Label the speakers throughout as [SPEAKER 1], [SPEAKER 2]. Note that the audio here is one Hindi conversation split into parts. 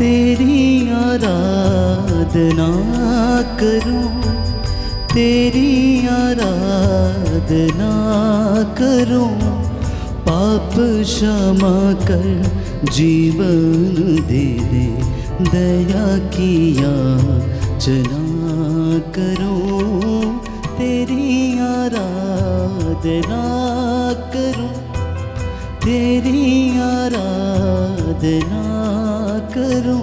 [SPEAKER 1] तेरी आराधना करूं, तेरी आराधना करूं। पाप क्षमा कर जीवन दे दे, दया की याचना करूं। तेरी आराधना करूं, तेरी आराधना करूं।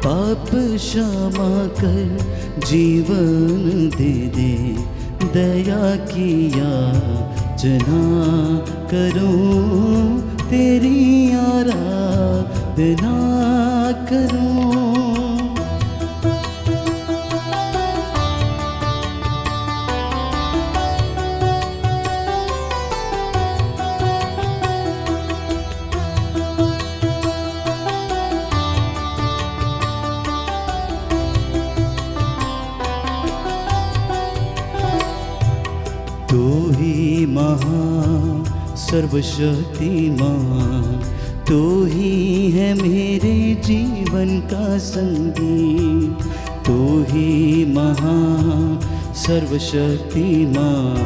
[SPEAKER 1] पाप क्षमा कर जीवन दे दे, दया की याचना करूं। तेरी आराधना करूं। तू ही महान सर्वशक्तिमान, तू ही है मेरे जीवन का संगीत। तू ही महान सर्वशक्तिमान,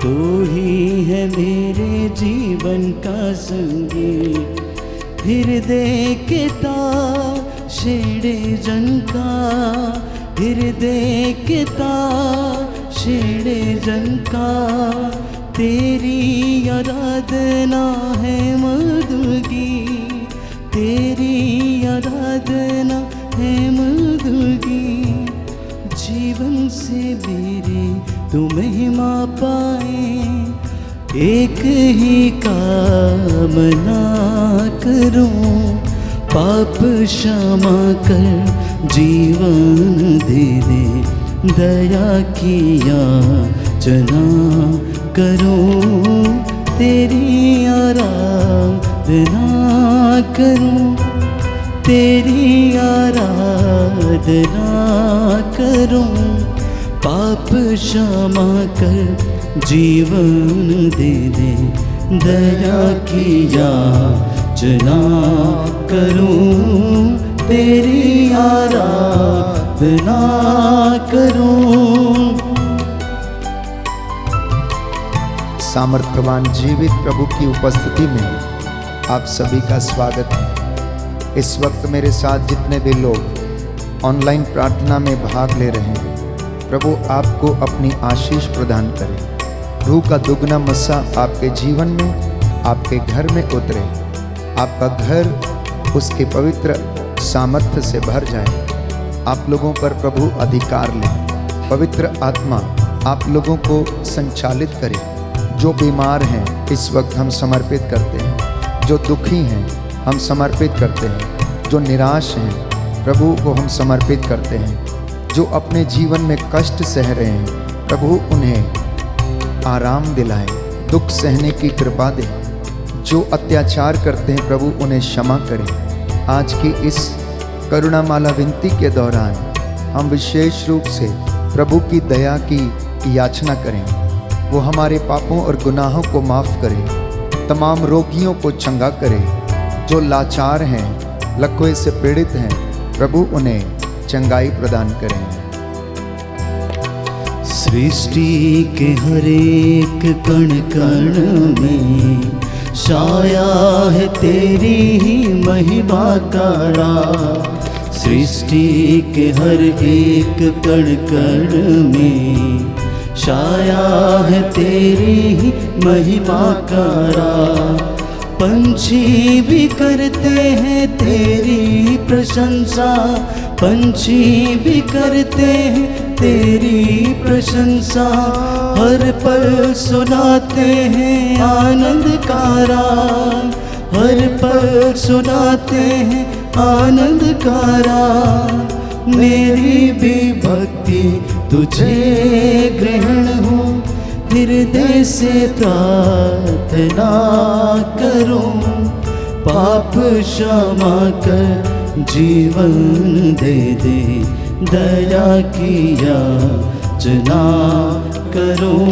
[SPEAKER 1] तू ही है मेरे जीवन का संगीत। हृदय के तार छेड़े जन का, हृदय के तार छेड़े जन का। तेरी आराधना है मधुगी, तेरी आराधना है मधुगी। जीवन से मेरी तू महिमा पाए, एक ही कामना करूं। पाप क्षमा कर जीवन दे दे, दया की याचना करूं। तेरी आराधना करूं, तेरी आराधना करूं। पाप क्षमा कर जीवन दे दे, दया की याचना करूं। तेरी आराधना करूं।
[SPEAKER 2] सामर्थ्यवान जीवित प्रभु की उपस्थिति में आप सभी का स्वागत है। इस वक्त मेरे साथ जितने भी लोग ऑनलाइन प्रार्थना में भाग ले रहे हैं, प्रभु आपको अपनी आशीष प्रदान करे। रूह का दुगना मस्सा आपके जीवन में, आपके घर में उतरे। आपका घर उसके पवित्र सामर्थ्य से भर जाए। आप लोगों पर प्रभु अधिकार ले। पवित्र आत्मा आप लोगों को संचालित करे। जो बीमार हैं इस वक्त हम समर्पित करते हैं, जो दुखी हैं हम समर्पित करते हैं, जो निराश हैं प्रभु को हम समर्पित करते हैं, जो अपने जीवन में कष्ट सह रहे हैं प्रभु उन्हें आराम दिलाए, दुख सहने की कृपा दे। जो अत्याचार करते हैं प्रभु उन्हें क्षमा करें। आज की इस करुणामाला विनती के दौरान हम विशेष रूप से प्रभु की दया की याचना करें। वो हमारे पापों और गुनाहों को माफ़ करे, तमाम रोगियों को चंगा करे। जो लाचार हैं, लकवे से पीड़ित हैं प्रभु उन्हें चंगाई प्रदान करें।
[SPEAKER 1] सृष्टि के हर एक कण कण में छाया है तेरी ही महिमा का राज। सृष्टि के हर एक कण कण में छाया है तेरी ही महिमा का राज। पंछी भी करते हैं तेरी प्रशंसा, पंछी भी करते हैं तेरी प्रशंसा। हर पल सुनाते हैं आनंद का राग, हर पल सुनाते हैं आनंद का राग। मेरी भी भक्ति तुझे ग्रहण हो, हृदय से प्रार्थना करूं। पाप क्षमा कर जीवन दे दे, दया की याचना करूं।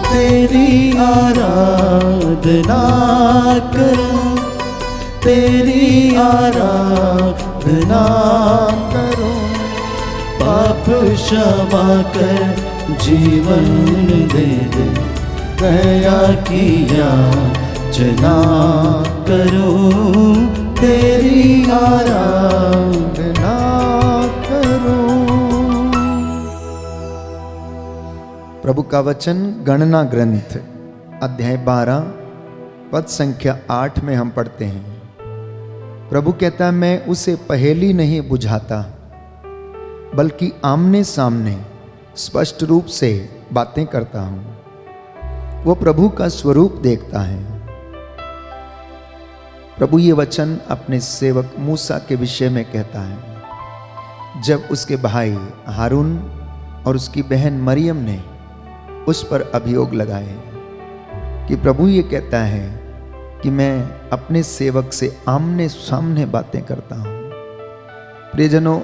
[SPEAKER 1] तेरी आराधना करूं, तेरी आराधना
[SPEAKER 2] करूं।
[SPEAKER 1] पाप क्षमा कर जीवन दे दे, दया किया जना करूं तेरी आराधना
[SPEAKER 2] करूं। प्रभु का वचन गणना ग्रंथ अध्याय 12 पद संख्या 8 में हम पढ़ते हैं। प्रभु कहता है, मैं उसे पहेली नहीं बुझाता, बल्कि आमने सामने स्पष्ट रूप से बातें करता हूं। वो प्रभु का स्वरूप देखता है। प्रभु ये वचन अपने सेवक मूसा के विषय में कहता है। जब उसके भाई हारून और उसकी बहन मरियम ने उस पर अभियोग लगाए कि प्रभु ये कहता है कि मैं अपने सेवक से आमने सामने बातें करता हूं। प्रियजनों,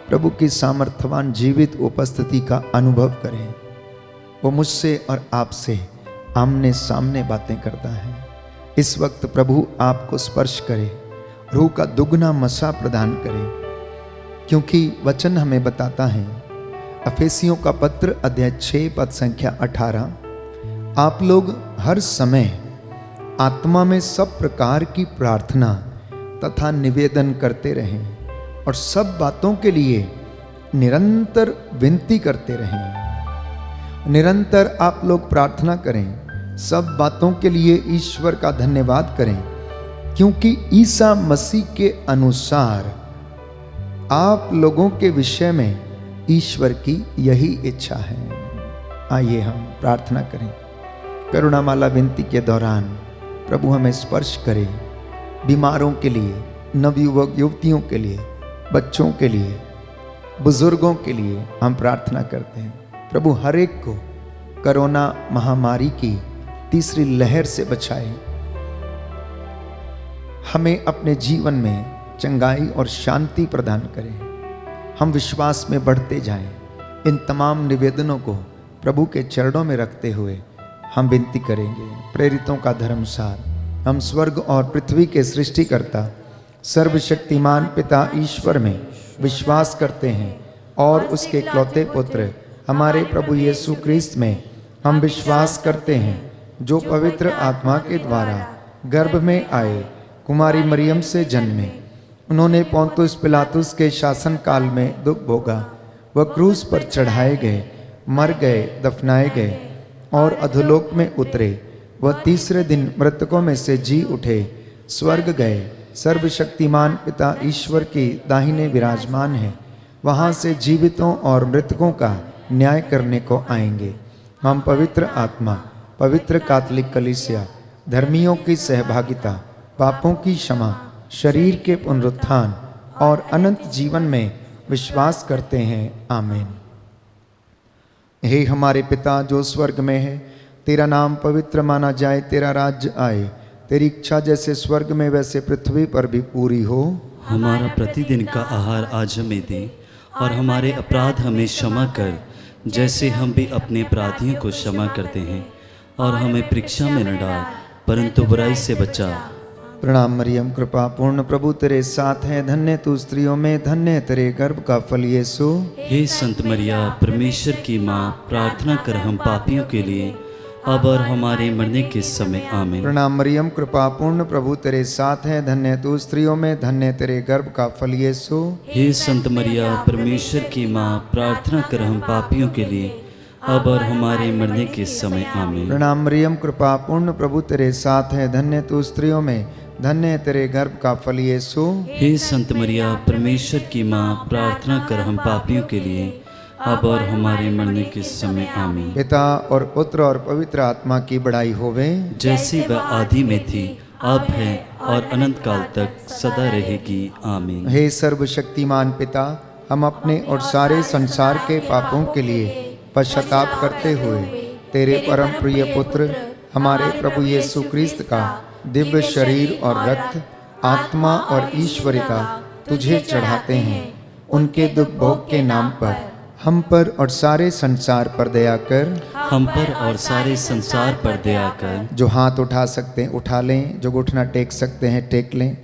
[SPEAKER 2] प्रभु की सामर्थ्यवान जीवित उपस्थिति का अनुभव करें। वो मुझसे और आपसे आमने सामने बातें करता है। इस वक्त प्रभु आपको स्पर्श करे, रूह का दुगना मसा प्रदान करे, क्योंकि वचन हमें बताता है, अफेसियों का पत्र अध्याय 6 पद संख्या 18, आप लोग हर समय आत्मा में सब प्रकार की प्रार्थना तथा निवेदन करते रहें और सब बातों के लिए निरंतर विनती करते रहें। निरंतर आप लोग प्रार्थना करें, सब बातों के लिए ईश्वर का धन्यवाद करें, क्योंकि ईसा मसीह के अनुसार आप लोगों के विषय में ईश्वर की यही इच्छा है। आइए हम प्रार्थना करें। करुणामाला विनती के दौरान प्रभु हमें स्पर्श करे। बीमारों के लिए, नवयुवक युवतियों के लिए, बच्चों के लिए, बुजुर्गों के लिए हम प्रार्थना करते हैं। प्रभु हर एक को कोरोना महामारी की तीसरी लहर से बचाए। हमें अपने जीवन में चंगाई और शांति प्रदान करें। हम विश्वास में बढ़ते जाएं। इन तमाम निवेदनों को प्रभु के चरणों में रखते हुए हम विनती करेंगे। प्रेरितों का धर्मसार, हम स्वर्ग और पृथ्वी के सृष्टिकर्ता सर्वशक्तिमान पिता ईश्वर में विश्वास करते हैं और उसके इकलौते पुत्र हमारे प्रभु यीशु क्रिस्त में हम विश्वास करते हैं, जो पवित्र आत्मा के द्वारा गर्भ में आए, कुमारी मरियम से जन्मे। उन्होंने पोंतुस पिलातुस के शासन काल में दुख भोगा, वह क्रूस पर चढ़ाए गए, मर गए, दफनाए गए और अधोलोक में उतरे। वह तीसरे दिन मृतकों में से जी उठे, स्वर्ग गए, सर्वशक्तिमान पिता ईश्वर की दाहिने विराजमान है। वहाँ से जीवितों और मृतकों का न्याय करने को आएंगे। हम पवित्र आत्मा, पवित्र कैथोलिक कलीसिया, धर्मियों की सहभागिता, पापों की क्षमा, शरीर के पुनरुत्थान और अनंत जीवन में विश्वास करते हैं। आमीन। हे हमारे पिता जो स्वर्ग में है, तेरा नाम पवित्र माना जाए, तेरा राज्य आए, तेरी इच्छा जैसे स्वर्ग में वैसे पृथ्वी पर भी पूरी हो।
[SPEAKER 1] हमारा प्रतिदिन का आहार आज हमें दे और हमारे अपराध हमें क्षमा कर, जैसे हम भी अपने अपराधियों को क्षमा करते हैं, और हमें परीक्षा में न डाल, परंतु बुराई से बचा।
[SPEAKER 2] प्रणाम मरियम, कृपा पूर्ण प्रभु तेरे साथ है, धन्य तू स्त्रियों में, धन्य तेरे गर्भ का फल यीशु।
[SPEAKER 1] हे संत मरिया, परमेश्वर की माँ, प्रार्थना कर हम पापियों के लिए, अब और हमारे मरने के समय। आमीन।
[SPEAKER 2] प्रणाम मरियम, कृपा पूर्ण प्रभु तेरे साथ है, धन्य तू स्त्रियों में, धन्य तेरे गर्भ का फल यीशु।
[SPEAKER 1] हे संत मरिया, परमेश्वर की माँ, प्रार्थना कर हम पापियों के लिए, अब और हमारे मरने के समय। आमीन।
[SPEAKER 2] प्रणाम मरियम, कृपा पूर्ण प्रभु तेरे साथ है, धन्य तू स्त्रियों में, धन्य तेरे गर्भ का फल यीशु।
[SPEAKER 1] हे संत मरिया, परमेश्वर की माँ, प्रार्थना कर हम पापियों के लिए, अब और हमारे मरने के समय। आमीन।
[SPEAKER 2] पिता और पुत्र और पवित्र आत्मा की बड़ाई होवे,
[SPEAKER 1] जैसी वह आदि में थी, अब है और अनंत काल तक सदा रहेगी। आमीन।
[SPEAKER 2] हे सर्वशक्तिमान पिता, हम अपने और सारे संसार के पापों के लिए पश्चाताप करते हुए तेरे परम प्रिय पुत्र हमारे प्रभु यीशु क्रिस्त का दिव्य शरीर और रक्त, आत्मा और ईश्वरिता तुझे चढ़ाते हैं। उनके दुख भोग के नाम पर हम पर और सारे संसार पर दया कर।
[SPEAKER 1] हम पर और सारे संसार पर दया कर।
[SPEAKER 2] जो हाथ उठा सकते हैं उठा लें, जो घुटना टेक सकते हैं टेक लें।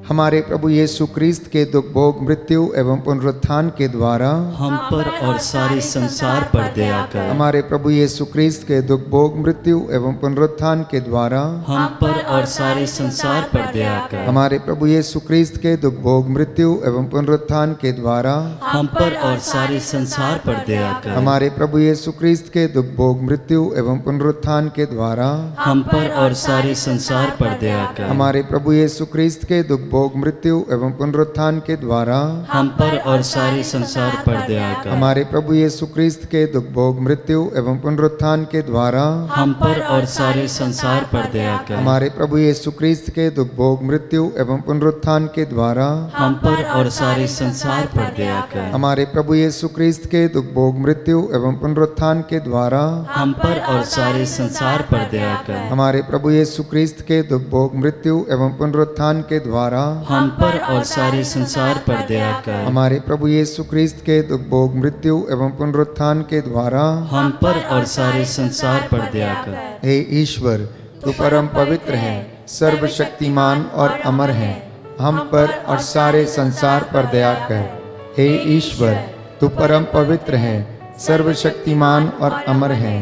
[SPEAKER 2] हमारे प्रभु यीशु क्रिस्त के दुख भोग मृत्यु एवं पुनरुत्थान के द्वारा
[SPEAKER 1] हम पर और सारे संसार पर दया कर।
[SPEAKER 2] हमारे प्रभु यीशु क्रिस्त के दुख भोग मृत्यु एवं पुनरुत्थान के द्वारा
[SPEAKER 1] हम पर और सारे संसार पर दया कर।
[SPEAKER 2] हमारे प्रभु यीशु क्रिस्त के दुख भोग मृत्यु एवं पुनरुत्थान के द्वारा
[SPEAKER 1] हम पर और सारे संसार पर दया कर।
[SPEAKER 2] हमारे प्रभु यीशु क्रिस्त के दुख भोग मृत्यु एवं पुनरुत्थान के द्वारा
[SPEAKER 1] हम पर और सारे संसार पर दया कर।
[SPEAKER 2] हमारे प्रभु यीशु क्रिस्त के दुख भोग मृत्यु एवं पुनरुत्थान के द्वारा
[SPEAKER 1] हम पर और सारे संसार पर दया कर।
[SPEAKER 2] हमारे प्रभु यीशु क्रिस्त के दुख भोग मृत्यु एवं पुनरुत्थान के द्वारा
[SPEAKER 1] हम पर और सारे संसार पर दया कर।
[SPEAKER 2] हमारे प्रभु यीशु क्रिस्त के दुख भोग मृत्यु एवं पुनरुत्थान के द्वारा
[SPEAKER 1] हम पर और सारे संसार पर दया कर।
[SPEAKER 2] हमारे प्रभु यीशु क्रिस्त के दुख भोग मृत्यु एवं पुनरुत्थान के द्वारा
[SPEAKER 1] हम पर और सारे संसार पर दया कर।
[SPEAKER 2] हमारे प्रभु यीशु क्रिस्त के दुख भोग मृत्यु एवं पुनरुत्थान के द्वारा
[SPEAKER 1] हम पर और सारे संसार पर दया कर।
[SPEAKER 2] हमारे प्रभु यीशु क्रिस्त के दुख भोग मृत्यु एवं पुनरुत्थान के द्वारा
[SPEAKER 1] हम पर और सारे संसार पर दया कर।
[SPEAKER 2] हे ईश्वर, तू परम पवित्र है, सर्वशक्तिमान और अमर है, हम पर और सारे संसार पर दया कर। हे ईश्वर, तू परम पवित्र है, सर्वशक्तिमान और अमर है,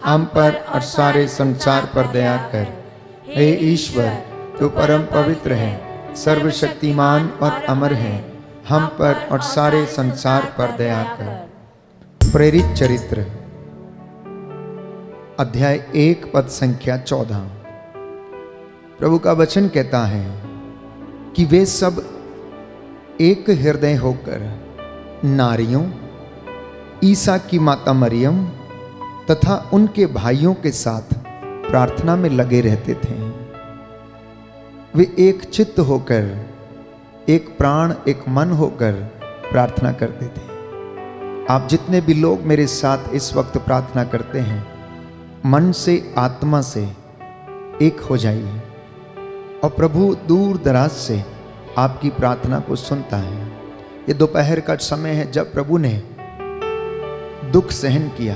[SPEAKER 2] हम पर और सारे संसार पर दया कर। हे ईश्वर, तू परम पवित्र है, सर्वशक्तिमान और अमर है, हम पर और सारे संसार पर दया कर। प्रेरित चरित्र अध्याय 1 पद संख्या 14। प्रभु का वचन कहता है कि वे सब एक हृदय होकर नारियों, ईसा की माता मरियम तथा उनके भाइयों के साथ प्रार्थना में लगे रहते थे। वे एक चित्त होकर, एक प्राण, एक मन होकर प्रार्थना करते थे। आप जितने भी लोग मेरे साथ इस वक्त प्रार्थना करते हैं, मन से, आत्मा से एक हो जाइए और प्रभु दूर दराज से आपकी प्रार्थना को सुनता है। ये दोपहर का समय है जब प्रभु ने दुख सहन किया,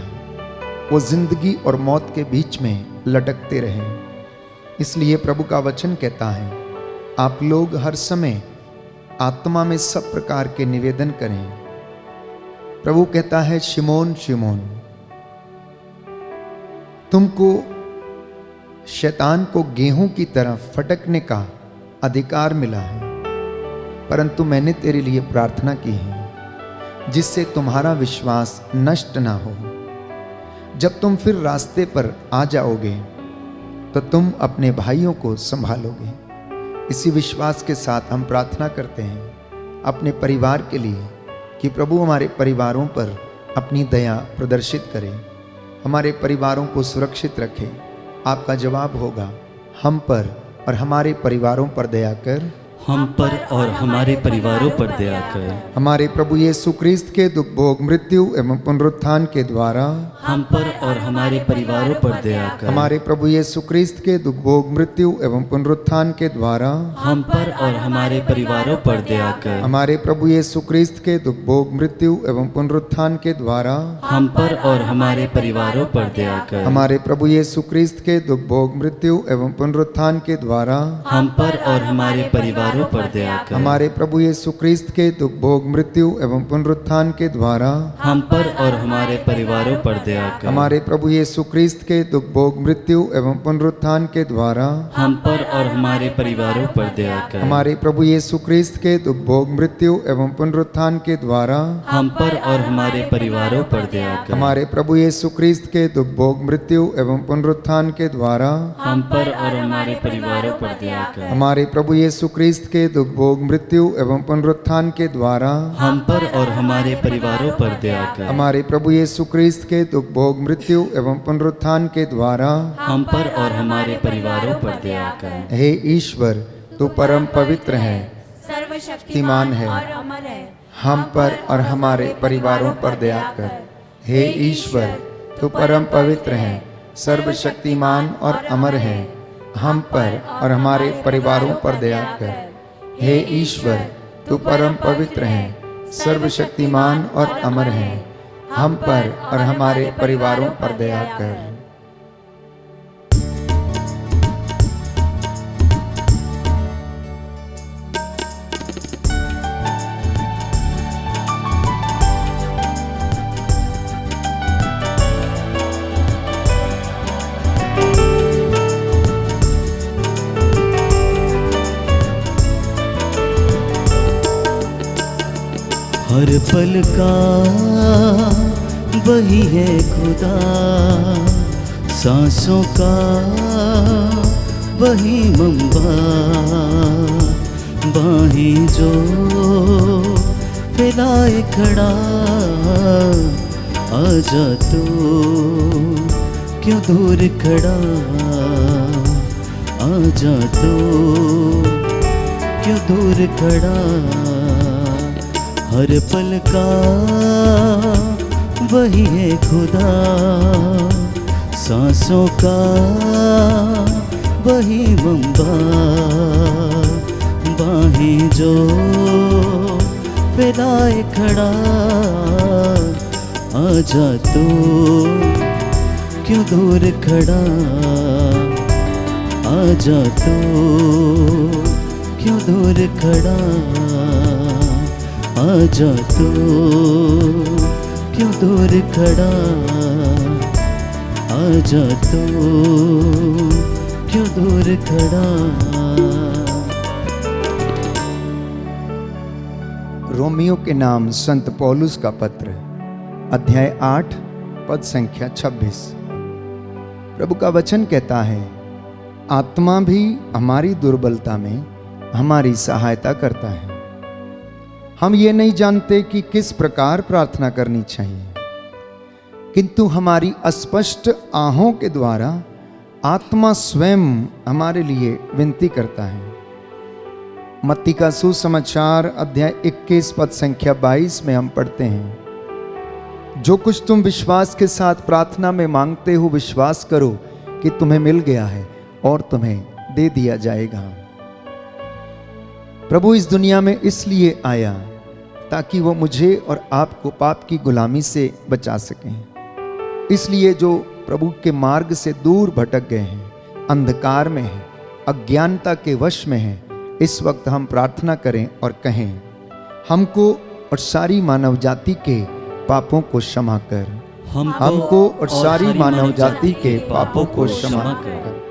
[SPEAKER 2] वो जिंदगी और मौत के बीच में लटकते रहे। इसलिए प्रभु का वचन कहता है आप लोग हर समय आत्मा में सब प्रकार के निवेदन करें। प्रभु कहता है शिमोन शिमोन, तुमको शैतान को गेहूं की तरह फटकने का अधिकार मिला है, परंतु मैंने तेरे लिए प्रार्थना की है जिससे तुम्हारा विश्वास नष्ट ना हो। जब तुम फिर रास्ते पर आ जाओगे तो तुम अपने भाइयों को संभालोगे। इसी विश्वास के साथ हम प्रार्थना करते हैं अपने परिवार के लिए कि प्रभु हमारे परिवारों पर अपनी दया प्रदर्शित करे, हमारे परिवारों को सुरक्षित रखे। आपका जवाब होगा हम पर और हमारे परिवारों पर दया कर,
[SPEAKER 1] हम पर और हमारे परिवारों पर दया कर।
[SPEAKER 2] हमारे प्रभु यीशु क्रिस्त के दुख भोग मृत्यु एवं पुनरुत्थान के द्वारा
[SPEAKER 1] हम पर और हमारे परिवारों पर दया कर।
[SPEAKER 2] हमारे प्रभु यीशु क्रिस्त के दुख भोग मृत्यु एवं पुनरुत्थान के द्वारा
[SPEAKER 1] हम पर और हमारे परिवारों पर दया कर।
[SPEAKER 2] हमारे प्रभु यीशु क्रिस्त के दुख भोग मृत्यु एवं पुनरुत्थान के द्वारा
[SPEAKER 1] हम पर और हमारे परिवारों पर दया कर।
[SPEAKER 2] हमारे प्रभु यीशु क्रिस्त के दुख भोग मृत्यु एवं पुनरुत्थान के द्वारा
[SPEAKER 1] हम पर और हमारे परिवारों पर दया कर।
[SPEAKER 2] हमारे प्रभु यीशु क्रिस्त के दुख भोग मृत्यु एवं पुनरुत्थान के द्वारा
[SPEAKER 1] हम पर और हमारे परिवारों पर दया कर।
[SPEAKER 2] हमारे प्रभु यीशु क्रिस्त के दुख भोग मृत्यु एवं पुनरुत्थान के द्वारा
[SPEAKER 1] हम पर और हमारे परिवारों पर दया कर।
[SPEAKER 2] हमारे प्रभु यीशु क्रिस्त के दुख भोग मृत्यु एवं पुनरुत्थान के द्वारा
[SPEAKER 1] हम पर और हमारे परिवारों पर दया कर।
[SPEAKER 2] हमारे प्रभु यीशु क्रिस्त के दुख भोग मृत्यु एवं पुनरुत्थान के द्वारा
[SPEAKER 1] हम पर और हमारे परिवारों पर दया कर।
[SPEAKER 2] हमारे प्रभु यीशु क्रिस्त के दुख भोग मृत्यु एवं पुनरुत्थान के द्वारा
[SPEAKER 1] हम पर और हमारे परिवारों पर दया कर।
[SPEAKER 2] हमारे प्रभु यीशु क्रिस्त के दुख भोग मृत्यु एवं पुनरुत्थान के द्वारा
[SPEAKER 1] हम पर और हमारे परिवारों पर दया कर।
[SPEAKER 2] हे ईश्वर, तू परम पवित्र है,
[SPEAKER 3] सर्वशक्तिमान है और अमर है,
[SPEAKER 2] हम पर और हमारे परिवारों पर दया कर। हे ईश्वर, तू परम पवित्र है, सर्वशक्तिमान और अमर है, हम पर और हमारे परिवारों पर दया कर। हे ईश्वर, तू परम पवित्र है, सर्वशक्तिमान और अमर है, हम पर और हमारे परिवारों पर दया कर।
[SPEAKER 1] हर पल का वही है खुदा, सांसों का वही मंबा, बाहें जो फैलाए खड़ा, आजा तू क्यों दूर खड़ा, आजा तू क्यों दूर खड़ा। हर पल का वही है खुदा, सांसों का वही मंबा, बाहें जो फैलाए खड़ा, आजा तू क्यों दूर खड़ा, आजा तू क्यों दूर खड़ा, आजा तू क्यों दूर खड़ा, आजा तू क्यों दूर खड़ा।
[SPEAKER 2] रोमियो के नाम संत पौलुस का पत्र, अध्याय 8 पद संख्या 26। प्रभु का वचन कहता है, आत्मा भी हमारी दुर्बलता में हमारी सहायता करता है। हम ये नहीं जानते कि किस प्रकार प्रार्थना करनी चाहिए, किंतु हमारी अस्पष्ट आहों के द्वारा आत्मा स्वयं हमारे लिए विनती करता है। मत्ती का सुसमाचार अध्याय 21 पद संख्या 22 में हम पढ़ते हैं, जो कुछ तुम विश्वास के साथ प्रार्थना में मांगते हो, विश्वास करो कि तुम्हें मिल गया है और तुम्हें दे दिया जाएगा। प्रभु इस दुनिया में इसलिए आया ताकि वो मुझे और आपको पाप की गुलामी से बचा सकें। इसलिए जो प्रभु के मार्ग से दूर भटक गए हैं, अंधकार में हैं, अज्ञानता के वश में हैं, इस वक्त हम प्रार्थना करें और कहें, हमको और सारी मानव जाति के पापों को क्षमा कर, हमको और सारी मानव जाति के पापों को क्षमा कर।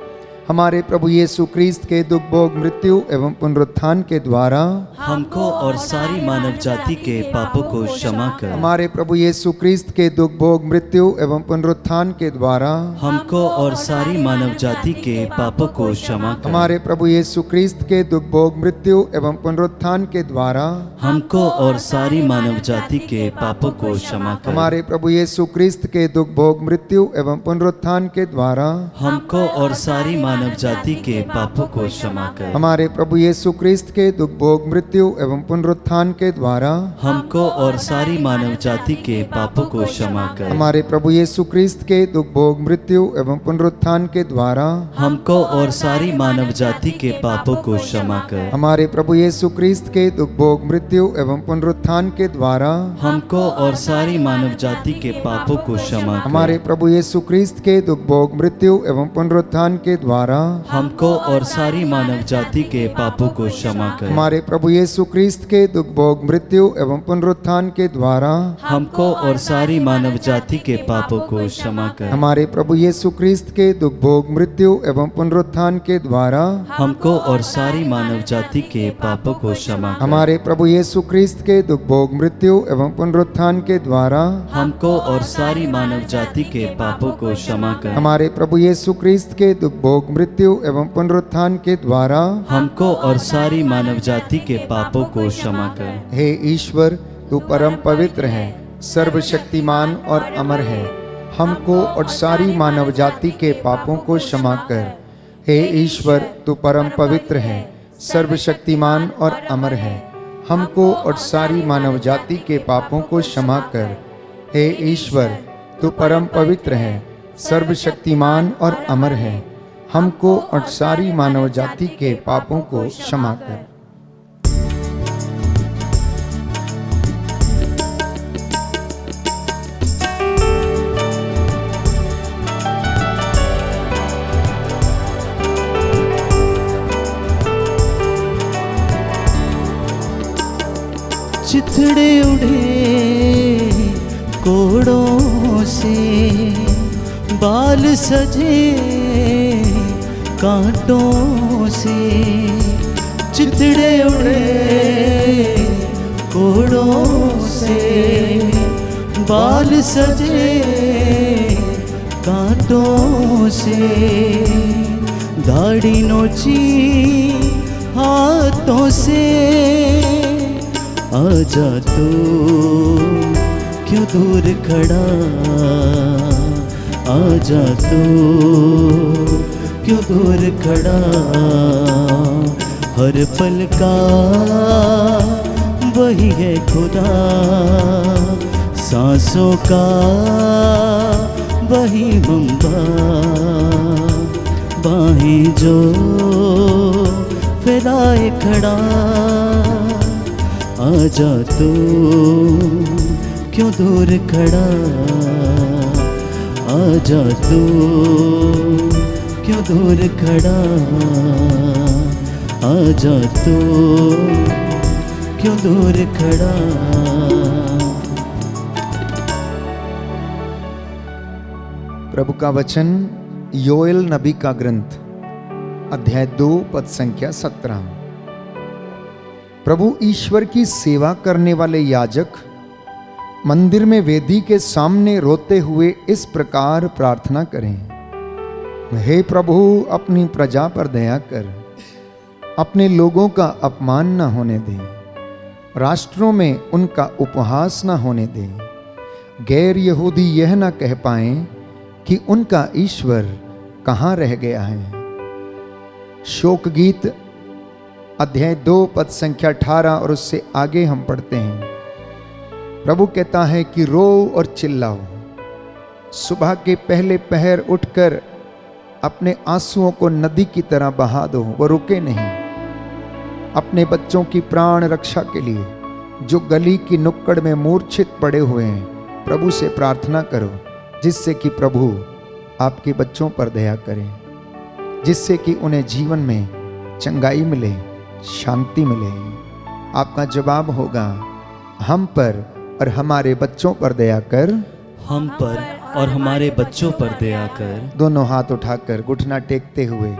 [SPEAKER 2] हमारे प्रभु यीशु क्रिस्त के दुख भोग मृत्यु एवं पुनरुत्थान के द्वारा
[SPEAKER 1] हमको और सारी मानव जाति के पापों को क्षमा कर।
[SPEAKER 2] हमारे प्रभु यीशु क्रिस्त के दुख भोग मृत्यु एवं पुनरुत्थान के द्वारा
[SPEAKER 1] हमको और सारी मानव जाति के पापों को क्षमा कर।
[SPEAKER 2] हमारे प्रभु यीशु क्रिस्त के दुख भोग मृत्यु एवं पुनरुत्थान के द्वारा
[SPEAKER 1] हमको और सारी मानव जाति के पापों को क्षमा कर।
[SPEAKER 2] हमारे प्रभु यीशु क्रिस्त के दुख भोग मृत्यु एवं पुनरुत्थान के द्वारा
[SPEAKER 1] हमको और सारी मानव जाति के पापों को क्षमा कर।
[SPEAKER 2] हमारे प्रभु यीशु क्रिस्त के दुख भोग मृत्यु एवं पुनरुत्थान के द्वारा
[SPEAKER 1] हमको और सारी मानव जाति के पापों को क्षमा कर।
[SPEAKER 2] हमारे प्रभु यीशु क्रिस्त के दुख भोग मृत्यु एवं पुनरुत्थान के द्वारा
[SPEAKER 1] हमको और सारी मानव जाति के पापों को क्षमा कर।
[SPEAKER 2] हमारे प्रभु यीशु क्रिस्त के दुख भोग मृत्यु एवं पुनरुत्थान के द्वारा
[SPEAKER 1] हमको और सारी मानव जाति के पापों को क्षमा कर।
[SPEAKER 2] हमारे प्रभु यीशु क्रिस्त के दुख भोग मृत्यु एवं पुनरुत्थान के द्वारा
[SPEAKER 1] हमको और सारी मानव जाति के पापों को क्षमा कर।
[SPEAKER 2] हमारे प्रभु यीशु क्रिस्त के दुख भोग मृत्यु एवं पुनरुत्थान के द्वारा
[SPEAKER 1] हमको और सारी मानव जाति के पापों को क्षमा कर।
[SPEAKER 2] हमारे प्रभु यीशु क्रिस्त के दुख भोग मृत्यु एवं पुनरुत्थान के द्वारा
[SPEAKER 1] हमको और सारी मानव जाति के पापों को क्षमा कर।
[SPEAKER 2] हमारे प्रभु यीशु क्रिस्त के दुख भोग मृत्यु एवं पुनरुत्थान के द्वारा
[SPEAKER 1] हमको और सारी मानव जाति के पापों को क्षमा कर।
[SPEAKER 2] हमारे प्रभु यीशु क्रिस्त के दुख भोग मृत्यु एवं पुनरुत्थान के द्वारा
[SPEAKER 1] हमको और सारी मानव जाति के पापों को क्षमा कर।
[SPEAKER 2] हे ईश्वर, तू परम पवित्र है, सर्वशक्तिमान और अमर है, हमको और सारी मानव जाति के पापों को क्षमा कर। हे ईश्वर, तू परम पवित्र है, सर्वशक्तिमान और अमर है, हमको और सारी मानव जाति के पापों को क्षमा कर। हे ईश्वर, तू परम पवित्र है, सर्वशक्तिमान और अमर है, हमको और सारी मानव जाति के पापों को क्षमा कर।
[SPEAKER 1] चिथड़े उड़े कोड़ों से, बाल सजे कांटों से, चिथड़े उड़े कोड़ों बाल सजे कांटों से, दाढ़ी नोची हाथों से, आजा तू क्यों दूर खड़ा, आजा तू क्यों दूर खड़ा, हर पल का वही है खुदा, सांसों का वही बम्बा, बाहें जो फैलाए खड़ा, आजा तू क्यों दूर खड़ा, आजा तू क्यों दूर खड़ा, आजा तू क्यों दूर खड़ा।
[SPEAKER 2] प्रभु का वचन योएल नबी का ग्रंथ अध्याय 2 पद संख्या 17। प्रभु ईश्वर की सेवा करने वाले याजक मंदिर में वेदी के सामने रोते हुए इस प्रकार प्रार्थना करें, हे प्रभु अपनी प्रजा पर दया कर, अपने लोगों का अपमान न होने दे, राष्ट्रों में उनका उपहास न होने दे, गैर यहूदी यह न कह पाएं कि उनका ईश्वर कहाँ रह गया है। शोक गीत अध्याय 2 पद संख्या 18 और उससे आगे हम पढ़ते हैं। प्रभु कहता है कि रो और चिल्लाओ, सुबह के पहले पहर उठकर अपने आंसुओं को नदी की तरह बहा दो, वो रुके नहीं। अपने बच्चों की प्राण रक्षा के लिए जो गली की नुक्कड़ में मूर्छित पड़े हुए हैं, प्रभु से प्रार्थना करो, जिससे कि प्रभु आपके बच्चों पर दया करें, जिससे कि उन्हें जीवन में चंगाई मिले, शांति मिले। आपका जवाब होगा, हम पर और हमारे बच्चों पर दया कर,
[SPEAKER 1] हम पर और हमारे बच्चों पर दया कर।
[SPEAKER 2] दोनों हाथ उठाकर घुटना टेकते हुए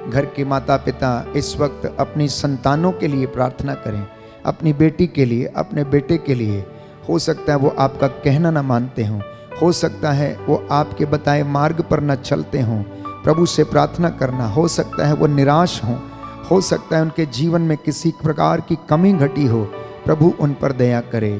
[SPEAKER 2] घर के माता पिता इस वक्त अपनी संतानों के लिए प्रार्थना करें, अपनी बेटी के लिए, अपने बेटे के लिए। हो सकता है वो आपका कहना ना मानते हों, हो सकता है वो आपके बताए मार्ग पर न चलते हों। प्रभु से प्रार्थना करना, हो सकता है वो निराश हों, हो सकता है उनके जीवन में किसी प्रकार की कमी घटी हो, प्रभु उन पर दया करे।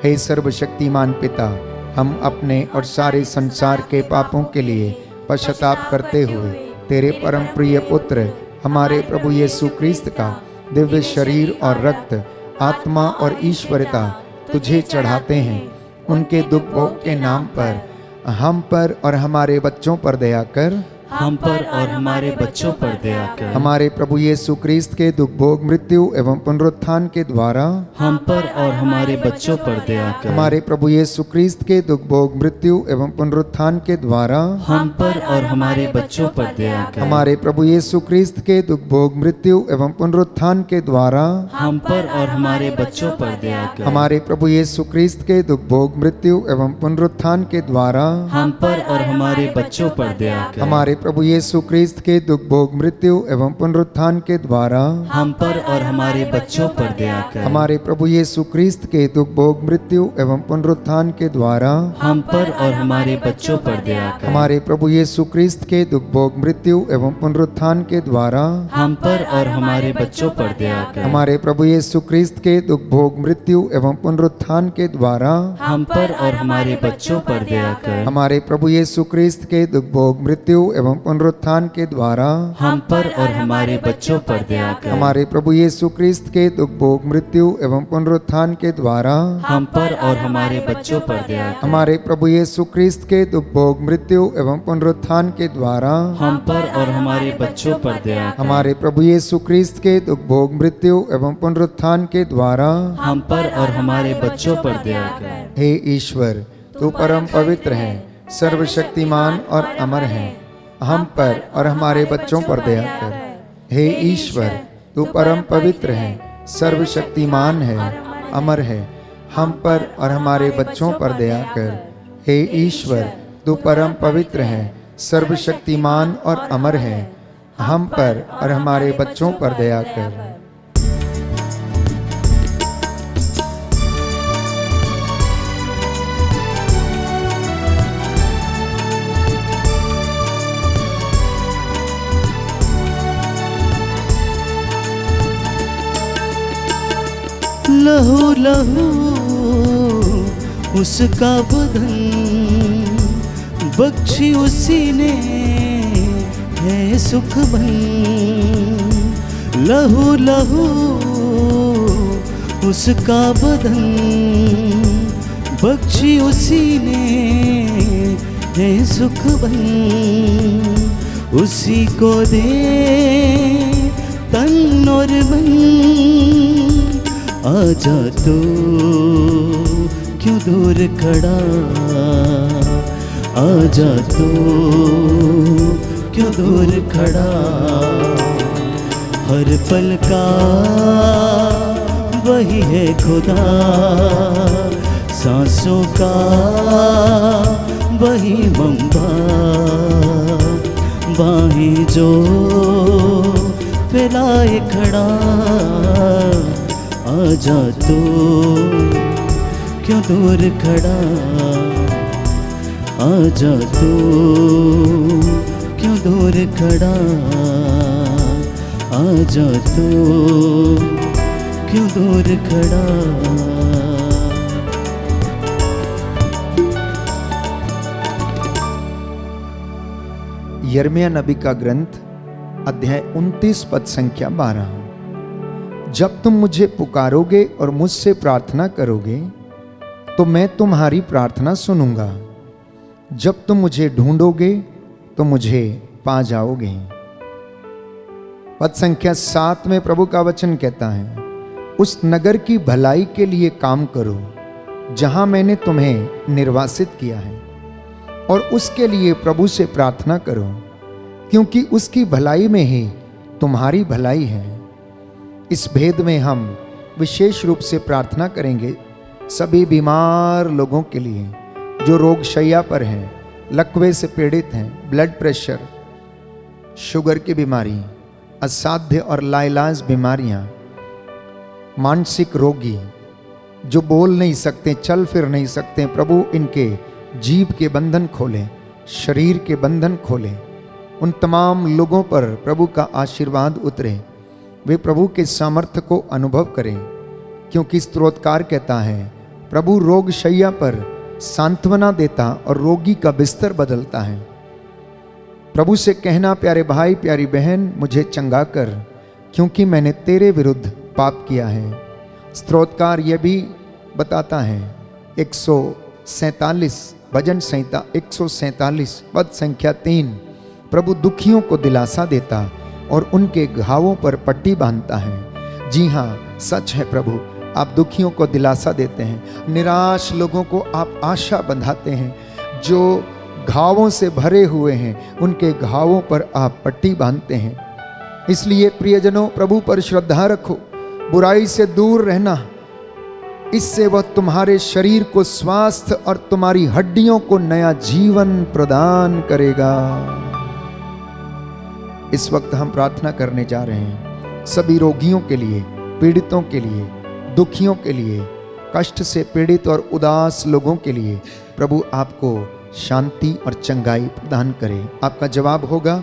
[SPEAKER 2] हे सर्वशक्तिमान पिता, हम अपने और सारे संसार के पापों के लिए पश्चाताप करते हुए तेरे परम प्रिय पुत्र हमारे प्रभु यीशु क्रिस्त का दिव्य शरीर और रक्त, आत्मा और ईश्वरता तुझे चढ़ाते हैं। उनके दुख भोग के नाम पर हम पर और हमारे बच्चों पर दया कर,
[SPEAKER 1] हम पर और हमारे बच्चों पर दया कर।
[SPEAKER 2] हमारे प्रभु यीशु क्रिस्त के दुख भोग मृत्यु एवं पुनरुत्थान के द्वारा
[SPEAKER 1] हम पर और हमारे बच्चों पर दया कर।
[SPEAKER 2] हमारे प्रभु यीशु क्रिस्त के दुख भोग मृत्यु एवं पुनरुत्थान के द्वारा
[SPEAKER 1] हम पर और हमारे बच्चों पर दया कर।
[SPEAKER 2] हमारे प्रभु यीशु क्रिस्त के दुख भोग मृत्यु एवं पुनरुत्थान के द्वारा
[SPEAKER 1] हम पर और हमारे बच्चों पर दया कर।
[SPEAKER 2] हमारे प्रभु यीशु क्रिस्त के दुख भोग मृत्यु एवं पुनरुत्थान के द्वारा
[SPEAKER 1] हम पर और हमारे बच्चों पर दया कर।
[SPEAKER 2] हमारे प्रभु यीशु क्रिस्त के दुख भोग मृत्यु एवं पुनरुत्थान के द्वारा
[SPEAKER 1] हम पर और हमारे बच्चों पर दया कर।
[SPEAKER 2] हमारे प्रभु यीशु क्रिस्त के दुख भोग मृत्यु एवं पुनरुत्थान के द्वारा
[SPEAKER 1] हम पर और हमारे बच्चों पर दया कर।
[SPEAKER 2] हमारे प्रभु यीशु क्रिस्त के दुख भोग मृत्यु एवं पुनरुत्थान के द्वारा
[SPEAKER 1] हम पर और हमारे बच्चों पर दया कर।
[SPEAKER 2] हमारे प्रभु यीशु क्रिस्त के दुख भोग मृत्यु एवं पुनरुत्थान के द्वारा
[SPEAKER 1] हम पर और हमारे बच्चों पर दया कर।
[SPEAKER 2] हमारे प्रभु यीशु क्रिस्त के दुख भोग मृत्यु एवं पुनरुत्थान के द्वारा
[SPEAKER 1] हम पर और हमारे बच्चों पर दया कर।
[SPEAKER 2] हमारे प्रभु यीशु क्रिस्त के दुख भोग मृत्यु एवं पुनरुत्थान के द्वारा
[SPEAKER 1] हम पर और हमारे बच्चों पर दया कर।
[SPEAKER 2] हमारे प्रभु यीशु क्रिस्त के दुख भोग मृत्यु एवं पुनरुत्थान के द्वारा
[SPEAKER 1] हम पर और हमारे बच्चों पर दया कर।
[SPEAKER 2] हमारे प्रभु यीशु क्रिस्त के दुख भोग मृत्यु एवं पुनरुत्थान के द्वारा
[SPEAKER 1] हम पर और हमारे बच्चों पर दया कर।
[SPEAKER 2] हे ईश्वर, तू परम पवित्र है, सर्वशक्तिमान और अमर है, हम पर और हमारे बच्चों पर दया कर। हे ईश्वर, तू परम पवित्र है, सर्वशक्तिमान है, अमर है, हम पर और हमारे बच्चों पर दया कर। हे ईश्वर, तू परम पवित्र है, सर्वशक्तिमान और अमर है, हम पर और हमारे बच्चों पर दया कर।
[SPEAKER 1] लहू लहू उसका बदन बख्शी उसी ने है सुख बन। लहू लहू उसका बदन बख्शी उसी ने है सुख बन। उसी को दे तन और मन, आजा तो क्यों दूर खड़ा, आजा तो क्यों दूर खड़ा। हर पल का वही है खुदा, सांसों का वही मंबा। बाहें जो फैलाए खड़ा, आजा तो क्यों दूर खड़ा, आजा तो क्यों दूर खड़ा, आजा तो क्यों दूर खड़ा।
[SPEAKER 2] यिर्मयाह नबी का ग्रंथ अध्याय 29 पद संख्या 12। जब तुम मुझे पुकारोगे और मुझसे प्रार्थना करोगे तो मैं तुम्हारी प्रार्थना सुनूंगा। जब तुम मुझे ढूंढोगे तो मुझे पा जाओगे। पद संख्या 7 में प्रभु का वचन कहता है, उस नगर की भलाई के लिए काम करो जहां मैंने तुम्हें निर्वासित किया है, और उसके लिए प्रभु से प्रार्थना करो, क्योंकि उसकी भलाई में ही तुम्हारी भलाई है। इस भेद में हम विशेष रूप से प्रार्थना करेंगे सभी बीमार लोगों के लिए जो रोग शैया पर हैं, लकवे से पीड़ित हैं, ब्लड प्रेशर, शुगर की बीमारी, असाध्य और लाइलाज बीमारियां, मानसिक रोगी जो बोल नहीं सकते, चल फिर नहीं सकते, प्रभु इनके जीभ के बंधन खोलें, शरीर के बंधन खोलें। उन तमाम लोगों पर प्रभु का आशीर्वाद उतरे, वे प्रभु के सामर्थ्य को अनुभव करें, क्योंकि स्तोत्रकार कहता है, प्रभु रोग शैया पर सांत्वना देता और रोगी का बिस्तर बदलता है। प्रभु से कहना, प्यारे भाई प्यारी बहन मुझे चंगा कर, क्योंकि मैंने तेरे विरुद्ध पाप किया है। स्तोत्रकार यह भी बताता है 147 भजन संहिता 147 पद संख्या 3, प्रभु दुखियों को दिलासा देता और उनके घावों पर पट्टी बांधता है। जी हाँ, सच है प्रभु, आप दुखियों को दिलासा देते हैं, निराश लोगों को आप आशा बंधाते हैं, जो घावों से भरे हुए हैं उनके घावों पर आप पट्टी बांधते हैं। इसलिए प्रियजनों, प्रभु पर श्रद्धा रखो, बुराई से दूर रहना, इससे वह तुम्हारे शरीर को स्वास्थ्य और तुम्हारी हड्डियों को नया जीवन प्रदान करेगा। इस वक्त हम प्रार्थना करने जा रहे हैं सभी रोगियों के लिए, पीड़ितों के लिए, दुखियों के लिए, कष्ट से पीड़ित और उदास लोगों के लिए प्रभु आपको शांति और चंगाई प्रदान करे। आपका जवाब होगा,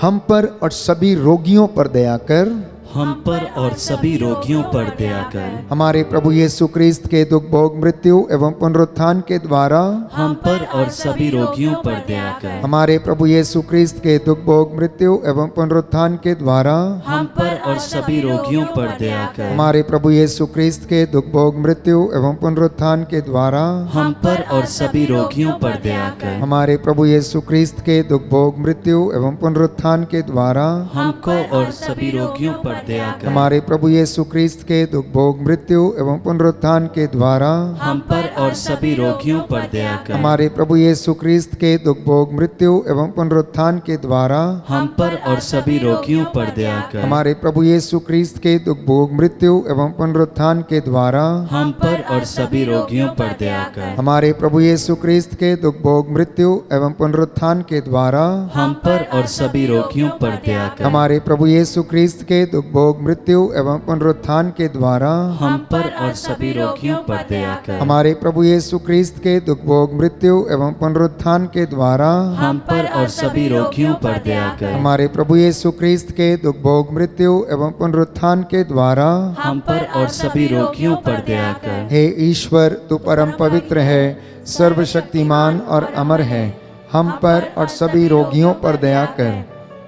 [SPEAKER 2] हम पर और सभी रोगियों पर दया कर,
[SPEAKER 1] हम पर और सभी रोगियों पर दया कर।
[SPEAKER 2] हमारे प्रभु यीशु क्रिस्त के दुख भोग मृत्यु एवं पुनरुत्थान के द्वारा
[SPEAKER 1] हम पर और सभी रोगियों पर दया कर।
[SPEAKER 2] हमारे प्रभु यीशु क्रिस्त के दुख भोग मृत्यु एवं पुनरुत्थान के द्वारा
[SPEAKER 1] हम पर और सभी रोगियों पर दया कर।
[SPEAKER 2] हमारे प्रभु यीशु क्रिस्त के दुख भोग मृत्यु एवं पुनरुत्थान के द्वारा
[SPEAKER 1] हम पर और सभी रोगियों पर दया कर।
[SPEAKER 2] हमारे प्रभु यीशु क्रिस्त के दुख भोग मृत्यु एवं पुनरुत्थान के द्वारा
[SPEAKER 1] हमको और सभी रोगियों पर दया कर।
[SPEAKER 2] हमारे प्रभु यीशु क्रिस्त के दुख भोग मृत्यु एवं पुनरुत्थान के द्वारा
[SPEAKER 1] हम पर और सभी रोगियों पर दया कर।
[SPEAKER 2] हमारे प्रभु यीशु क्रिस्त के दुख भोग मृत्यु एवं पुनरुत्थान के द्वारा
[SPEAKER 1] हम पर और सभी रोगियों पर दया कर।
[SPEAKER 2] हमारे प्रभु यीशु क्रिस्त के दुख भोग मृत्यु एवं पुनरुत्थान के द्वारा
[SPEAKER 1] हम पर और सभी रोगियों पर दया कर।
[SPEAKER 2] हमारे प्रभु यीशु क्रिस्त के दुख भोग मृत्यु एवं पुनरुत्थान के द्वारा
[SPEAKER 1] हम पर और सभी रोगियों पर दया कर।
[SPEAKER 2] हमारे प्रभु यीशु क्रिस्त के दुख भोग मृत्यु एवं पुनरुत्थान के द्वारा
[SPEAKER 1] हम पर और सभी रोगियों पर दया कर।
[SPEAKER 2] हमारे प्रभु यीशु क्रिस्त के दुख भोग मृत्यु एवं पुनरुत्थान के द्वारा
[SPEAKER 1] हम पर और सभी रोगियों पर दया कर।
[SPEAKER 2] हमारे प्रभु यीशु क्रिस्त के दुख भोग मृत्यु एवं पुनरुत्थान के द्वारा
[SPEAKER 1] हम पर और सभी रोगियों पर दया कर।
[SPEAKER 2] हे ईश्वर, तू परम पवित्र है, सर्वशक्तिमान और अमर है, हम पर और सभी रोगियों पर दया कर।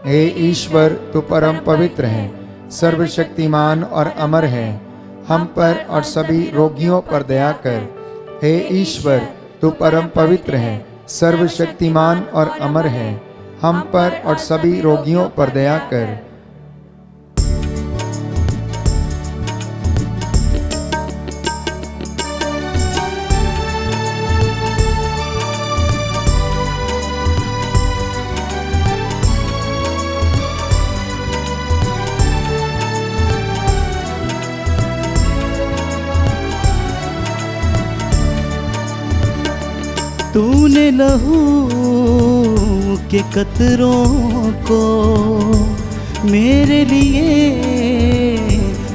[SPEAKER 2] हे ईश्वर, तू परम पवित्र है, सर्वशक्तिमान और अमर है, हम पर और सभी रोगियों पर दया कर। हे ईश्वर, तू परम पवित्र है, सर्वशक्तिमान और अमर है, हम पर और सभी रोगियों पर दया कर।
[SPEAKER 1] तूने लहू के कतरों को मेरे लिए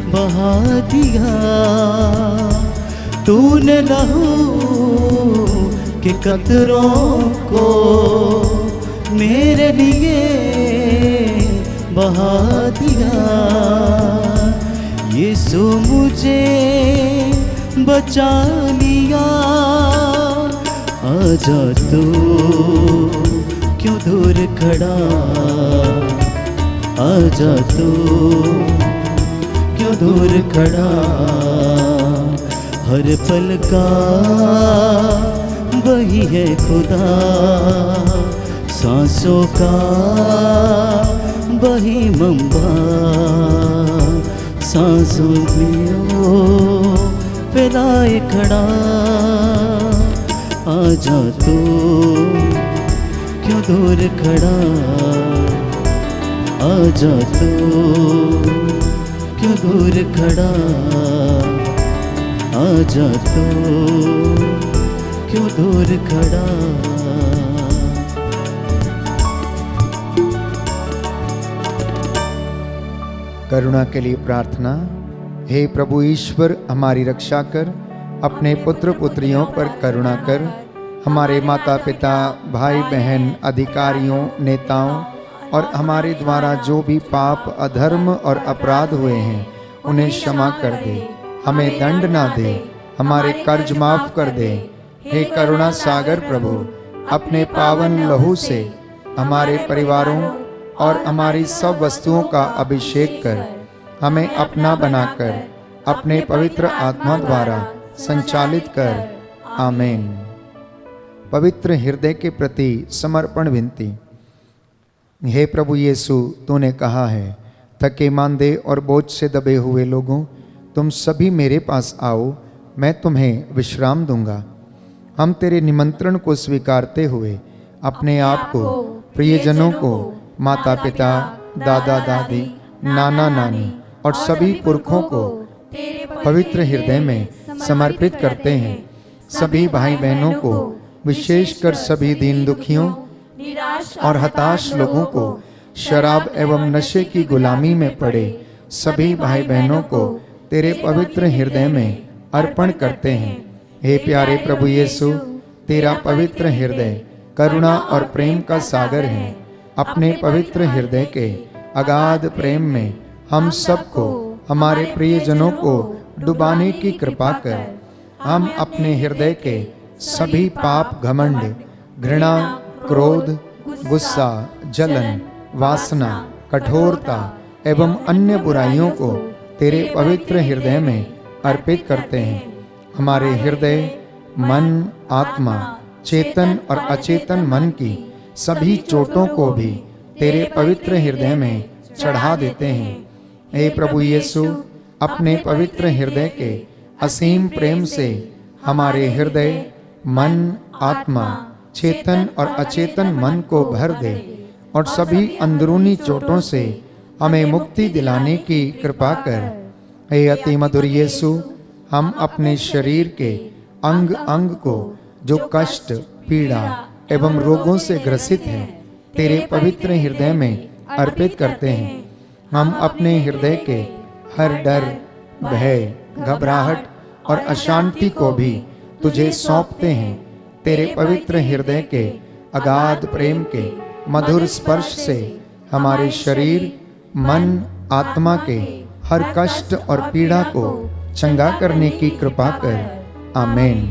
[SPEAKER 1] बहा दिया। तूने लहू के कतरों को मेरे लिए बहा दिया। यीशु मुझे बचा लिया। आजा तू क्यों दूर खड़ा, आजा तू क्यों दूर खड़ा। हर पल का वही है खुदा, सांसों का वही मंबा। सांसों में ओ फैलाए खड़ा। आजा तू क्यों दूर खड़ा, आजा तू क्यों दूर खड़ा। आजा तू क्यों दूर खड़ा।
[SPEAKER 2] करुणा के लिए प्रार्थना। हे प्रभु ईश्वर, हमारी रक्षा कर, अपने पुत्र पुत्रियों पर करुणा कर। हमारे माता पिता, भाई बहन, अधिकारियों, नेताओं और हमारे द्वारा जो भी पाप, अधर्म और अपराध हुए हैं उन्हें क्षमा कर दे। हमें दंड ना दे, हमारे कर्ज माफ कर दे। हे करुणा सागर प्रभु, अपने पावन लहू से हमारे परिवारों और हमारी सब वस्तुओं का अभिषेक कर। हमें अपना बनाकर अपने पवित्र आत्मा द्वारा संचालित कर। आमीन। पवित्र हृदय के प्रति समर्पण विनती। हे प्रभु यीशु, तूने कहा है, थके मांदे और बोझ से दबे हुए लोगों, तुम सभी मेरे पास आओ, मैं तुम्हें विश्राम दूंगा। हम तेरे निमंत्रण को स्वीकारते हुए अपने आप को, प्रियजनों को, माता पिता, दादा दादी, नाना नानी और सभी पुरखों को पवित्र हृदय में समर्पित करते हैं। सभी भाई बहनों को, विशेषकर सभी दीन दुखियों और हताश लोगों को, शराब एवं नशे की गुलामी में पड़े सभी भाई बहनों को तेरे पवित्र हृदय में अर्पण करते हैं। हे प्यारे प्रभु यीशु, तेरा पवित्र हृदय करुणा और प्रेम का सागर है। अपने पवित्र हृदय के अगाध प्रेम में हम सबको, हमारे प्रियजनों को डुबाने की कृपा कर। हम अपने हृदय के सभी पाप, घमंड, घृणा, क्रोध, गुस्सा, जलन, वासना, कठोरता एवं अन्य बुराइयों को तेरे पवित्र हृदय में अर्पित करते हैं। हमारे हृदय, मन, आत्मा, चेतन और अचेतन मन की सभी चोटों को भी तेरे पवित्र हृदय में चढ़ा देते हैं। हे प्रभु यीशु, अपने पवित्र हृदय के असीम प्रेम से हमारे हृदय, मन, आत्मा, चेतन और अचेतन मन को भर दे और सभी अंदरूनी चोटों से हमें मुक्ति दिलाने की कृपा कर। हे अति मधुर यीशु, हम अपने शरीर के अंग अंग को जो कष्ट, पीड़ा एवं रोगों से ग्रसित हैं, तेरे पवित्र हृदय में अर्पित करते हैं। हम अपने हृदय के हर डर, भय, घबराहट और अशांति को भी तुझे सौंपते हैं। तेरे पवित्र हृदय के अगाध प्रेम के मधुर स्पर्श से हमारे शरीर, मन, आत्मा के हर कष्ट और पीड़ा को चंगा करने की कृपा कर। आमीन।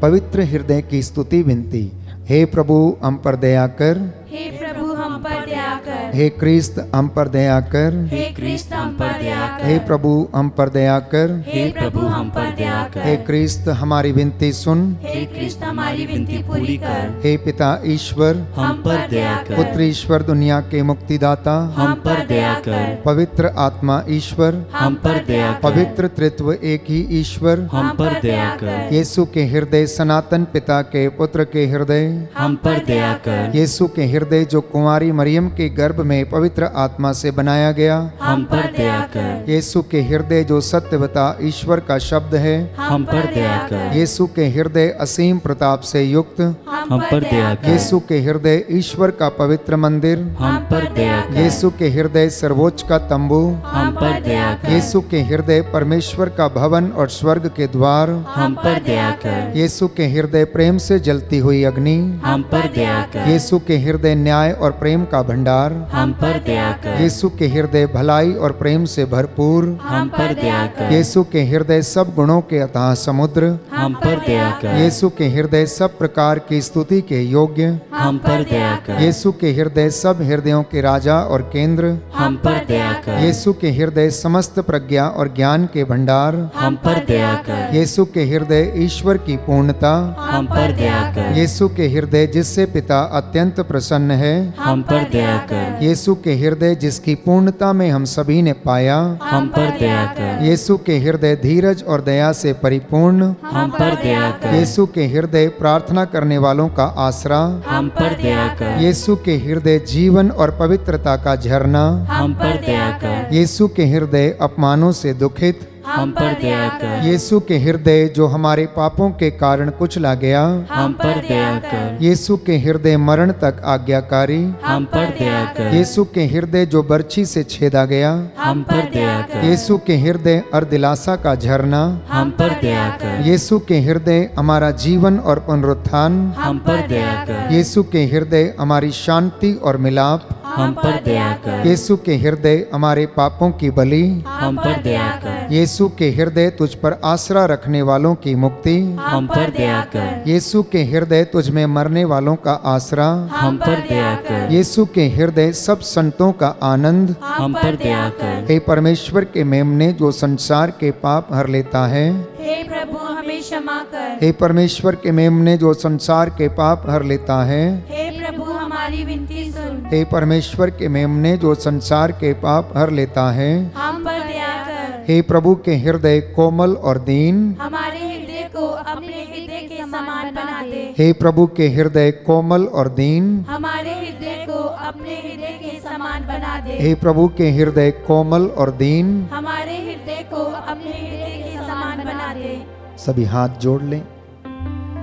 [SPEAKER 2] पवित्र हृदय की स्तुति विनती। हे प्रभु हम पर दया कर।
[SPEAKER 3] हे प्रभु हम पर दया कर।
[SPEAKER 2] हे क्रिस्त हम पर दया कर।
[SPEAKER 3] हे क्रिस्त हम पर दया कर।
[SPEAKER 2] हे प्रभु हम पर दया कर।
[SPEAKER 3] हे प्रभु हम पर दया कर।
[SPEAKER 2] हे क्रिस्त हमारी विनती सुन।
[SPEAKER 3] हे क्रिस्त हमारी विनती पूरी कर।
[SPEAKER 2] हे पिता ईश्वर,
[SPEAKER 1] हम पर दया कर।
[SPEAKER 2] पुत्र ईश्वर दुनिया के मुक्तिदाता,
[SPEAKER 1] हम पर दया कर।
[SPEAKER 2] पवित्र आत्मा ईश्वर,
[SPEAKER 1] हम पर दया कर।
[SPEAKER 2] पवित्र त्रित्व एक ही ईश्वर,
[SPEAKER 1] हम पर दया कर।
[SPEAKER 2] यीशु के हृदय सनातन पिता के पुत्र के हृदय,
[SPEAKER 1] हम पर दया कर।
[SPEAKER 2] यीशु के हृदय जो कुंवारी मरियम के गर्भ में पवित्र आत्मा से बनाया गया,
[SPEAKER 1] हम पर दया कर।
[SPEAKER 2] यीशु के हृदय जो सत्यवता ईश्वर का शब्द है,
[SPEAKER 1] हम पर दया कर।
[SPEAKER 2] यीशु के हृदय असीम प्रताप से युक्त,
[SPEAKER 1] हम पर दया कर।
[SPEAKER 2] यीशु के हृदय ईश्वर का पवित्र मंदिर,
[SPEAKER 1] हम पर दया कर।
[SPEAKER 2] यीशु के हृदय सर्वोच्च का तंबू,
[SPEAKER 1] हम पर दया कर।
[SPEAKER 2] यीशु के हृदय परमेश्वर का भवन और स्वर्ग के द्वार,
[SPEAKER 1] हम पर दया कर।
[SPEAKER 2] यीशु के हृदय प्रेम से जलती हुई अग्नि,
[SPEAKER 1] हम पर दया कर।
[SPEAKER 2] यीशु के हृदय न्याय और प्रेम का भंडार,
[SPEAKER 1] हम पर दया कर।
[SPEAKER 2] यीशु के हृदय भलाई और प्रेम से भरपूर,
[SPEAKER 1] हम पर दया कर।
[SPEAKER 2] यीशु के हृदय सब गुणों के अथाह समुद्र,
[SPEAKER 1] हम पर दया कर।
[SPEAKER 2] यीशु के हृदय सब प्रकार की स्तुति के योग्य,
[SPEAKER 1] हम पर दया कर।
[SPEAKER 2] यीशु के हृदय सब हृदयों के राजा और केंद्र,
[SPEAKER 1] हम पर दया कर।
[SPEAKER 2] यीशु के हृदय समस्त प्रज्ञा और ज्ञान के भंडार,
[SPEAKER 1] हम पर दया कर।
[SPEAKER 2] यीशु के हृदय ईश्वर की पूर्णता,
[SPEAKER 1] हम पर दया कर।
[SPEAKER 2] यीशु के हृदय जिससे पिता अत्यंत प्रसन्न है,
[SPEAKER 1] हम पर दया कर।
[SPEAKER 2] यीशु के हृदय जिसकी पूर्णता में हम सभी ने पाया,
[SPEAKER 1] हम पर दया कर।
[SPEAKER 2] यीशु के हृदय धीरज और दया से परिपूर्ण,
[SPEAKER 1] हम पर दया कर।
[SPEAKER 2] यीशु के हृदय प्रार्थना करने वालों का आसरा,
[SPEAKER 1] हम पर दया कर।
[SPEAKER 2] यीशु के हृदय जीवन और पवित्रता का झरना,
[SPEAKER 1] हम पर दया कर।
[SPEAKER 2] यीशु के हृदय अपमानों से दुखित,
[SPEAKER 3] हम पर दया कर।
[SPEAKER 2] यीशु के हृदय जो हमारे पापों के कारण कुचला गया,
[SPEAKER 1] हम पर दया कर।
[SPEAKER 2] यीशु के हृदय मरण तक आज्ञाकारी,
[SPEAKER 1] हम पर दया कर।
[SPEAKER 2] यीशु के हृदय जो बर्छी से छेदा गया,
[SPEAKER 1] हम पर दया कर।
[SPEAKER 2] यीशु के हृदय अर्दिलासा का झरना,
[SPEAKER 1] हम पर दया कर।
[SPEAKER 2] यीशु के हृदय हमारा जीवन और पुनरुत्थान,
[SPEAKER 1] हम पर दया कर।
[SPEAKER 2] यीशु के हृदय हमारी शांति और मिलाप,
[SPEAKER 1] हम पर दया कर।
[SPEAKER 2] यीशु के हृदय हमारे पापों की बलि,
[SPEAKER 1] हम पर दया कर।
[SPEAKER 2] यीशु के हृदय तुझ पर आसरा रखने वालों की मुक्ति,
[SPEAKER 1] हम पर दया कर।
[SPEAKER 2] यीशु के हृदय तुझ में मरने वालों का आसरा,
[SPEAKER 1] हम पर दया कर।
[SPEAKER 2] यीशु के हृदय सब संतों का आनंद,
[SPEAKER 1] हम पर दया कर।
[SPEAKER 2] हे परमेश्वर के मेमने जो संसार के पाप हर लेता है,
[SPEAKER 3] हे प्रभु हमें क्षमा कर।
[SPEAKER 2] हे परमेश्वर के मेमने जो संसार के पाप हर लेता है,
[SPEAKER 3] हे प्रभु हमारी विनती सुन।
[SPEAKER 2] हे परमेश्वर के मेमने जो संसार के पाप हर लेता है,
[SPEAKER 3] हम पर दया कर।
[SPEAKER 2] हे प्रभु के हृदय कोमल और दीन,
[SPEAKER 3] हमारे हृदय को अपने हृदय के समान बना दे।
[SPEAKER 2] हे प्रभु के हृदय कोमल और दीन,
[SPEAKER 3] हमारे हृदय को अपने हृदय के समान बना दे।
[SPEAKER 2] हे प्रभु के हृदय कोमल और दीन।
[SPEAKER 3] हमारे हृदय को अपने हृदय के समान बना दे।
[SPEAKER 2] सभी हाथ जोड़ लें,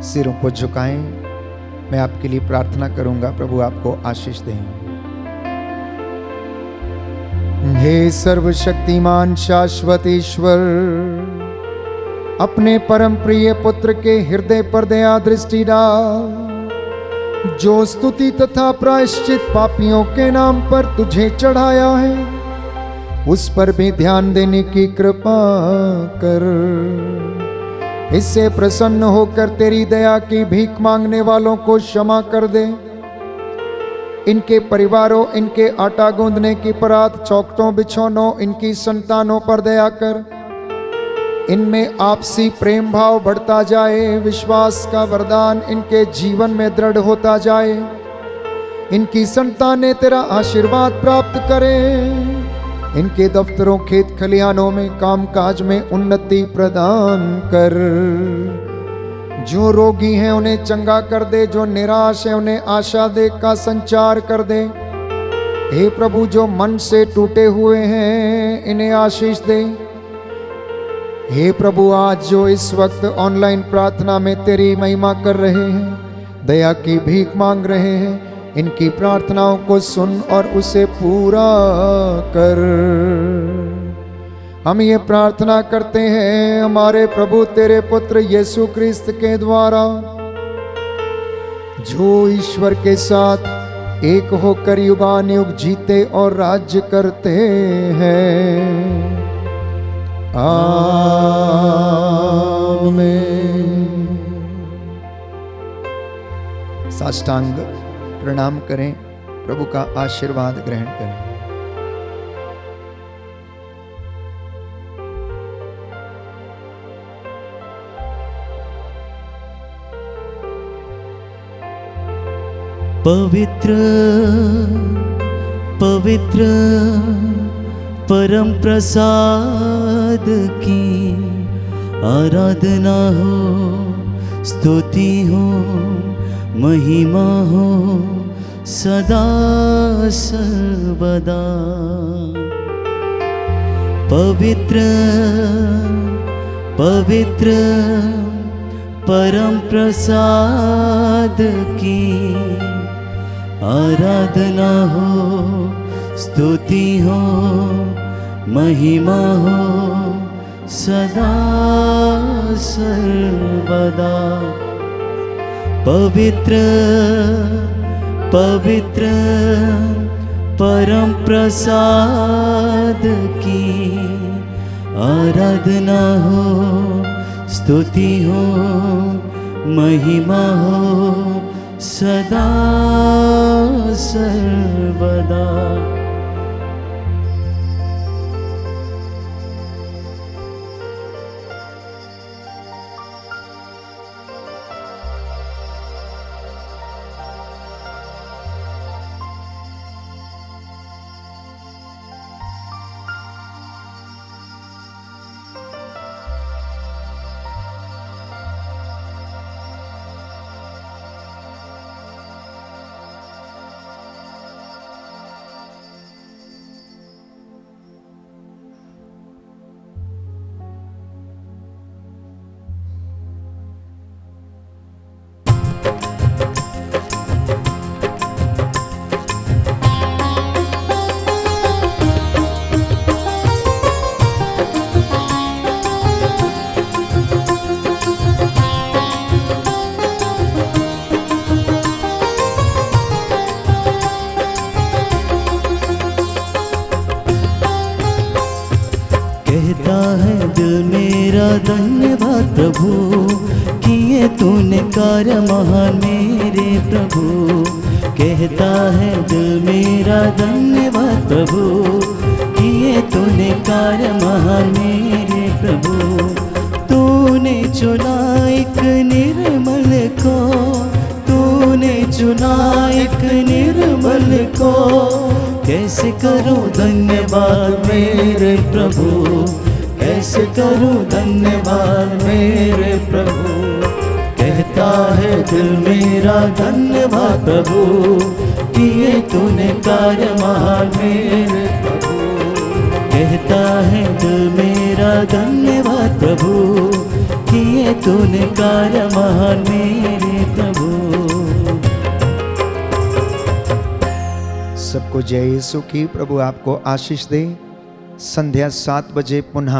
[SPEAKER 2] सिरों को झुकाएं। मैं आपके लिए प्रार्थना करूंगा, प्रभु आपको आशीष दें। हे सर्वशक्तिमान शाश्वत ईश्वर, अपने परम प्रिय पुत्र के हृदय पर दया दृष्टि डाल, जो स्तुति तथा प्रायश्चित पापियों के नाम पर तुझे चढ़ाया है, उस पर भी ध्यान देने की कृपा कर। इससे प्रसन्न होकर तेरी दया की भीख मांगने वालों को क्षमा कर दे। इनके परिवारों, इनके आटा गूंदने की परात, चौखटों, बिछौनों, इनकी संतानों पर दया कर। इनमें आपसी प्रेम भाव बढ़ता जाए, विश्वास का वरदान इनके जीवन में दृढ़ होता जाए। इनकी संतानें तेरा आशीर्वाद प्राप्त करें। इनके दफ्तरों, खेत खलिहानों में, कामकाज में उन्नति प्रदान कर। जो रोगी हैं उन्हें चंगा कर दे, जो निराश है उन्हें आशा दे का संचार कर दे। हे प्रभु, जो मन से टूटे हुए हैं इन्हें आशीष दे। हे प्रभु, आज जो इस वक्त ऑनलाइन प्रार्थना में तेरी महिमा कर रहे हैं, दया की भीख मांग रहे हैं, इनकी प्रार्थनाओं को सुन और उसे पूरा कर। हम ये प्रार्थना करते हैं हमारे प्रभु तेरे पुत्र यीशु क्रिस्त के द्वारा, जो ईश्वर के साथ एक होकर युगानुयुग जीते और राज्य करते हैं। आमीन। साष्टांग प्रणाम करें, प्रभु का आशीर्वाद ग्रहण करें।
[SPEAKER 1] पवित्र पवित्र परम प्रसाद की आराधना हो, स्तुति हो, महिमा हो सदा सर्वदा। पवित्र पवित्र परम प्रसाद की आराधना हो, स्तुति हो, महिमा हो सदा सर्वदा। पवित्र पवित्र परम प्रसाद की आराधना हो, स्तुति हो, महिमा हो सदा सर्वदा। कहता है दिल मेरा धन्यवाद प्रभु, किए तूने कार्य महान मेरे प्रभु। कहता है दिल मेरा धन्यवाद प्रभु, किए तूने कार्य महान मेरे प्रभु। तूने चुना एक निर्मल को, तूने चुना एक निर्मल को। कैसे करूं धन्यवाद मेरे प्रभु, कैसे करूं धन्यवाद मेरे प्रभु। कहता है दिल मेरा धन्यवाद प्रभु, किए तूने कार्य महान मेरे प्रभु। कहता है दिल मेरा धन्यवाद प्रभु, किए तूने कार्य महान मेरे प्रभु।
[SPEAKER 2] सबको जय यीशु की। प्रभु आपको आशीष दे। संध्या 7 बजे पुनः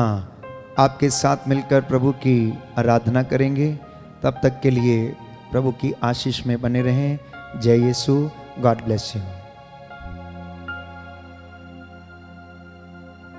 [SPEAKER 2] आपके साथ मिलकर प्रभु की आराधना करेंगे। तब तक के लिए प्रभु की आशीष में बने रहें। जय यीशु। God bless you.